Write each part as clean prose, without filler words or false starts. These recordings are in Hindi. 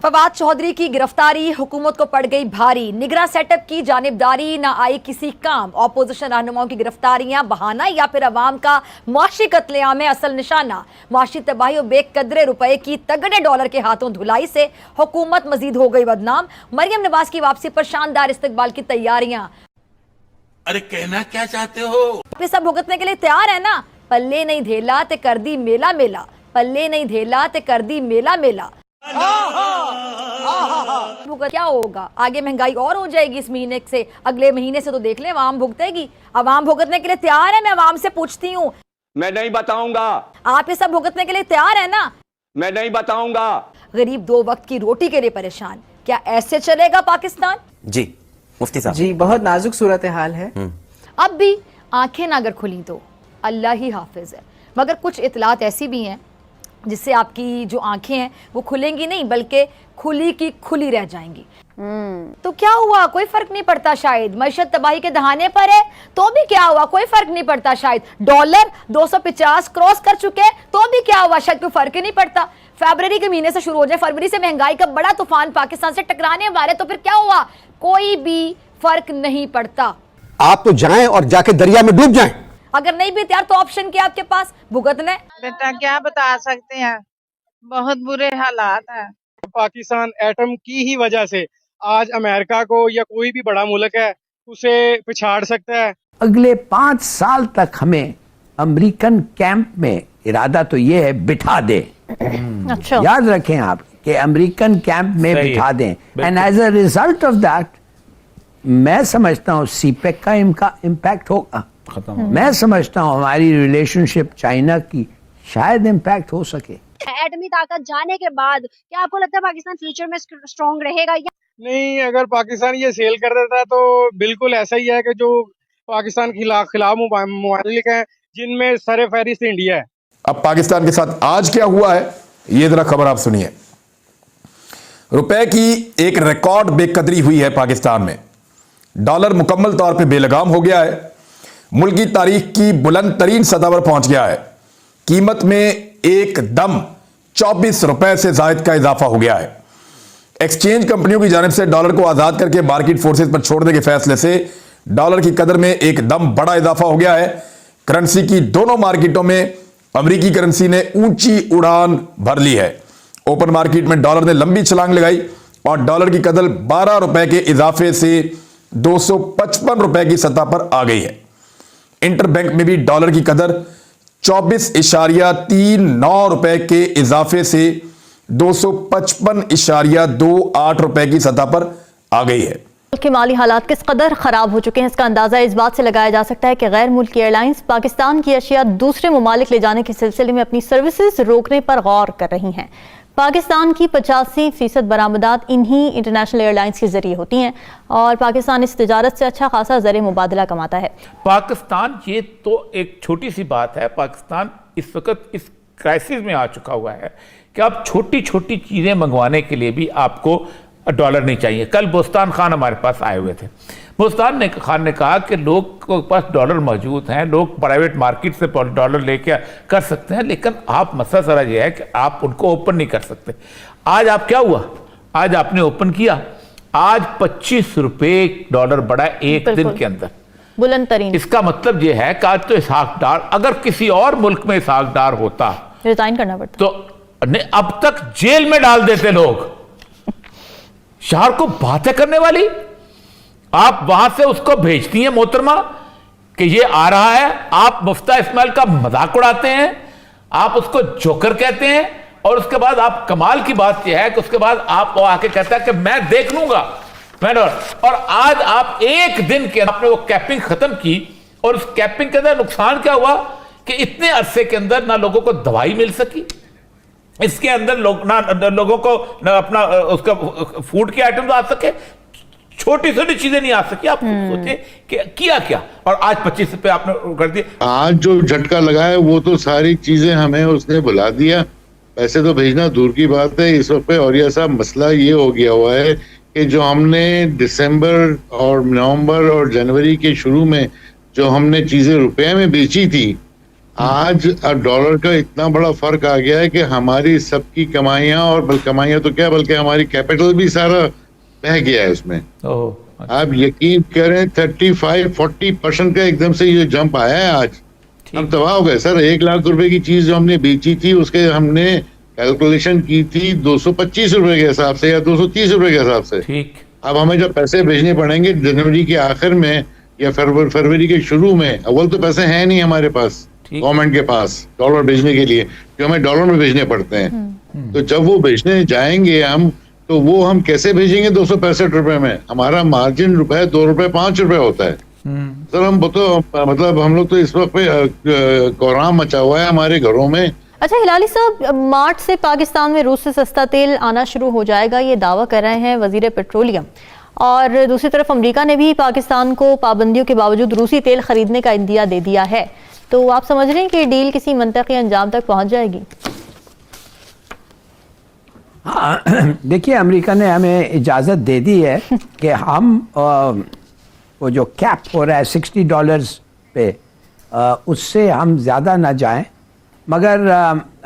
फवाद चौधरी की गिरफ्तारी हुकूमत को पड़ गई भारी। निगरान सेटअप की जानिबदारी न आई किसी काम। ऑपोजिशन रहनुमाओं की गिरफ्तारियां बहाना या फिर अवाम का मुआशी कत्लेआम है असल निशाना। मुआशी तबाही और बेकदरे रुपए की तगड़े डॉलर के हाथों धुलाई से हुकूमत मजीद हो गई बदनाम। मरियम नवाज की वापसी पर शानदार इस्तकबाल की तैयारियां। अरे कहना क्या चाहते हो? ये सब भुगतने के लिए तैयार है ना? पल्ले नहीं धेला ते कर दी मेला मेला, पल्ले नहीं धेला ते कर दी मेला मेला। क्या होगा आगे? महंगाई और हो जाएगी इस महीने से, अगले महीने से तो देख ले अवाम भुगतेगी। अवाम भुगतने के लिए तैयार है? मैं अवाम से पूछती हूँ। मैं नहीं बताऊंगा। आप ये सब भुगतने के लिए तैयार है ना? मैं नहीं बताऊंगा। गरीब दो वक्त की रोटी के लिए परेशान, क्या ऐसे चलेगा पाकिस्तान? जी मुफ्ती साहब जी, बहुत नाजुक सूरत हाल है। अब भी आंखें ना अगर खुली तो अल्लाह ही हाफिज है, मगर कुछ इतलात ऐसी भी हैं जिससे आपकी जो आंखें हैं वो खुलेंगी नहीं बल्कि खुली की खुली रह जाएंगी। तो क्या हुआ? कोई फर्क नहीं पड़ता शायद। मईशत तबाही के दहाने पर है तो भी क्या हुआ? कोई फर्क नहीं पड़ता शायद। डॉलर 250 क्रॉस कर चुके हैं तो भी क्या हुआ? शायद कोई फर्क ही नहीं पड़ता। फरवरी के महीने से शुरू हो जाए, फरवरी से महंगाई का बड़ा तूफान पाकिस्तान से टकराने वाले, तो फिर क्या हुआ? कोई भी फर्क नहीं पड़ता। आप तो जाएं और जाके दरिया में डूब जाएं। अगर नहीं भी तैयार तो ऑप्शन क्या आपके पास? भुगतना है। बेटा क्या बता सकते हैं, बहुत बुरे हालात हैं। पाकिस्तान एटम की ही वजह से आज अमेरिका को या कोई भी बड़ा मुल्क है उसे पिछाड़ सकता है। अगले 5 साल तक हमें अमेरिकन कैंप में इरादा तो ये है बिठा दे। अच्छा, याद रखें आप कि अमेरिकन कैंप में बिठा दें। And as a result of that मैं समझता हूँ सीपेक का इम्पैक्ट होगा। मैं समझता हूँ हमारी रिलेशनशिप चाइना की शायद इम्पैक्ट हो सके। एटमी ताकत जाने के बाद क्या आपको लगता है पाकिस्तान फ्यूचर में स्ट्रॉन्ग रहेगा या नहीं? अगर पाकिस्तान ये सेल कर देता तो बिल्कुल ऐसा ही है कि जो पाकिस्तान के खिलाफ मुमालिक हैं जिनमें सर फहरिस्त इंडिया है। अब पाकिस्तान के साथ आज क्या हुआ है ये जरा खबर आप सुनिए। रुपए की एक रिकॉर्ड बेकदरी हुई है पाकिस्तान में। डॉलर मुकम्मल तौर पे बेलगाम हो गया है। मुल्क की तारीख की बुलंद तरीन सतह पर पहुंच गया है। कीमत में एकदम 24 रुपए से जायद का इजाफा हो गया है। एक्सचेंज कंपनियों की जानिब से डॉलर को आजाद करके मार्केट फोर्सेस पर छोड़ने के फैसले से डॉलर की कदर में एकदम बड़ा इजाफा हो गया है। करेंसी की दोनों मार्केटों में अमेरिकी करेंसी ने ऊंची उड़ान भर ली है। ओपन मार्केट में डॉलर ने लंबी छलांग लगाई और डॉलर की कदर 12 रुपए के इजाफे से 255 रुपए की सतह पर आ गई है। इंटरबैंक में भी डॉलर की कदर 24.39 रुपए के इजाफे से 255.28 रुपए की सतह पर आ गई है। मुल्क के माली हालात किस कदर खराब हो चुके हैं इसका अंदाजा इस बात से लगाया जा सकता है कि गैर मुल्की एयरलाइंस पाकिस्तान की अशिया दूसरे ममालिक ले जाने के सिलसिले में अपनी सर्विसेज रोकने पर गौर कर रही हैं। पाकिस्तान की 85% बरामदात इन्हीं इंटरनेशनल एयरलाइंस के जरिए होती हैं और पाकिस्तान इस तिजारत से अच्छा खासा ज़र मुबादला कमाता है। पाकिस्तान, ये तो एक छोटी सी बात है, पाकिस्तान इस वक्त इस क्राइसिस में आ चुका हुआ है कि आप छोटी छोटी चीज़ें मंगवाने के लिए भी आपको डॉलर नहीं चाहिए। कल बोस्तान खान हमारे पास आए हुए थे। बोस्तान खान ने कहा कि लोग के पास डॉलर मौजूद हैं, लोग प्राइवेट मार्केट से डॉलर लेके कर सकते हैं, लेकिन आप मसला सारा ये है कि आप उनको ओपन नहीं कर सकते। आज आप क्या हुआ? आज आपने ओपन किया, आज 25 रुपए डॉलर बढ़ा एक दिन के अंदर, बुलंद तरीन। इसका मतलब ये है कि आज तो इसहाक डार, अगर किसी और मुल्क में इसहाक डार होता रिजाइन करना पड़ता तो अब तक जेल में डाल देते लोग। शहर को बातें करने वाली, आप वहां से उसको भेजती हैं मोहतरमा कि ये आ रहा है, आप मुफ्ता इस्माइल का मजाक उड़ाते हैं, आप उसको जोकर कहते हैं और उसके बाद आप, कमाल की बात यह है कि उसके बाद आप वो आके कहता है कि मैं देख लूंगा और आज आप एक दिन के आपने वो कैपिंग खत्म की और उस कैपिंग के अंदर नुकसान क्या हुआ कि इतने अरसे के अंदर ना लोगों को दवाई मिल सकी, इसके अंदर लोगों को ना अपना उसका फूड के आइटम्स आ सके, छोटी छोटी चीजें नहीं आ सकी। आप सोचे कि किया क्या, और आज 25 रुपए आपने कर दिए। आज जो झटका लगा है वो तो सारी चीजें हमें उसने बुला दिया, पैसे तो भेजना दूर की बात है इस वक्त। और यह सब मसला ये हो गया हुआ है कि जो हमने दिसंबर और नवंबर और जनवरी के शुरू में जो हमने चीजें रुपए में बेची थी, आज डॉलर का इतना बड़ा फर्क आ गया है कि हमारी सबकी कमाइयां, और कमाइयां तो क्या बल्कि हमारी कैपिटल भी सारा बह गया है उसमें। आप यकीन करें 35-40% का एकदम से ये जंप आया है आज। हम तबाह हो गए सर। 1 लाख रुपए की चीज जो हमने बेची थी उसके हमने कैलकुलेशन की थी 225 रुपए के हिसाब से या 230 रुपए के हिसाब से। ठीक। अब हमें जब पैसे भेजने पड़ेंगे जनवरी के आखिर में या फरवरी के शुरू में, अव्वल तो पैसे हैं नहीं हमारे पास गवर्नमेंट के पास डॉलर भेजने के लिए, जो हमें डॉलर में भेजने पड़ते हैं। तो जब वो भेजने जाएंगे हम, तो वो हम कैसे भेजेंगे 265 रुपए में? हमारा मार्जिन रुपए 2 रुपए 5 रुपए होता है। सर हम तो मतलब हम लोग तो इस वक्त पे कोहराम मचा हुआ है हमारे घरों में। अच्छा हिलाली साहब, मार्च से पाकिस्तान में रूस से सस्ता तेल आना शुरू हो जाएगा, ये दावा कर रहे हैं वजीर पेट्रोलियम। और दूसरी तरफ अमेरिका ने भी पाकिस्तान को पाबंदियों के बावजूद रूसी तेल खरीदने का इंदिया दे दिया है। तो आप समझ रहे हैं कि डील किसी मंतकी अंजाम तक पहुंच जाएगी? हाँ, देखिए अमेरिका ने हमें इजाज़त दे दी है कि हम वो जो कैप हो रहा है $60 पे, उससे हम ज़्यादा ना जाएं। मगर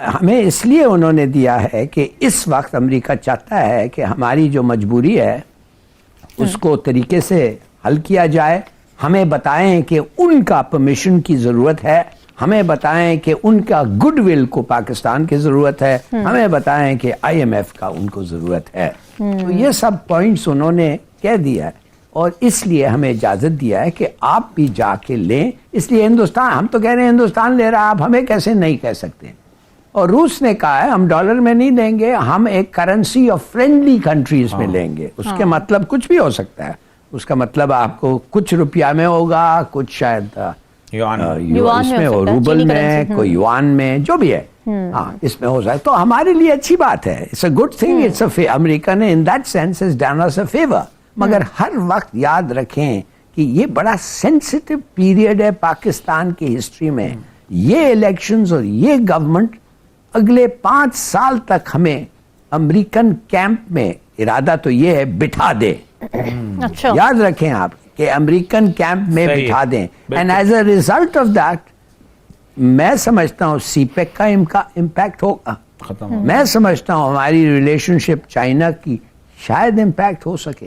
हमें इसलिए उन्होंने दिया है कि इस वक्त अमेरिका चाहता है कि हमारी जो मजबूरी है उसको तरीके से हल किया जाए। हमें बताएं कि उनका परमिशन की ज़रूरत है, हमें बताएं कि उनका गुडविल को पाकिस्तान की ज़रूरत है, हमें बताएं कि IMF का उनको ज़रूरत है। तो ये सब पॉइंट्स उन्होंने कह दिया है और इसलिए हमें इजाज़त दिया है कि आप भी जाके लें। इसलिए हिंदुस्तान, हम तो कह रहे हैं हिंदुस्तान ले रहा, आप हमें कैसे नहीं कह सकते। और रूस ने कहा है हम डॉलर में नहीं लेंगे, हम एक करेंसी ऑफ फ्रेंडली कंट्रीज में लेंगे। उसके मतलब कुछ भी हो सकता है। उसका मतलब आपको कुछ रुपया में होगा, कुछ शायद इसमें हो, रूबल में, कोई युआन में, जो भी है, हाँ इसमें हो जाए तो हमारे लिए अच्छी बात है। It's a good thing. It's a America ने in that sense is done as a favour. मगर हर वक्त याद रखें कि ये बड़ा सेंसिटिव पीरियड है पाकिस्तान की हिस्ट्री में। ये इलेक्शंस और ये गवर्नमेंट अगले 5 साल तक हमें अमेरिकन कैंप में, इरादा तो ये है बिठा दे। अच्छा। याद रखें आप कि अमेरिकन कैंप में बिठा दें। And as a result of that मैं समझता हूँ सीपेक का इम्पैक्ट होगा। मैं समझता हूँ हमारी रिलेशनशिप चाइना की शायद इम्पैक्ट हो सके।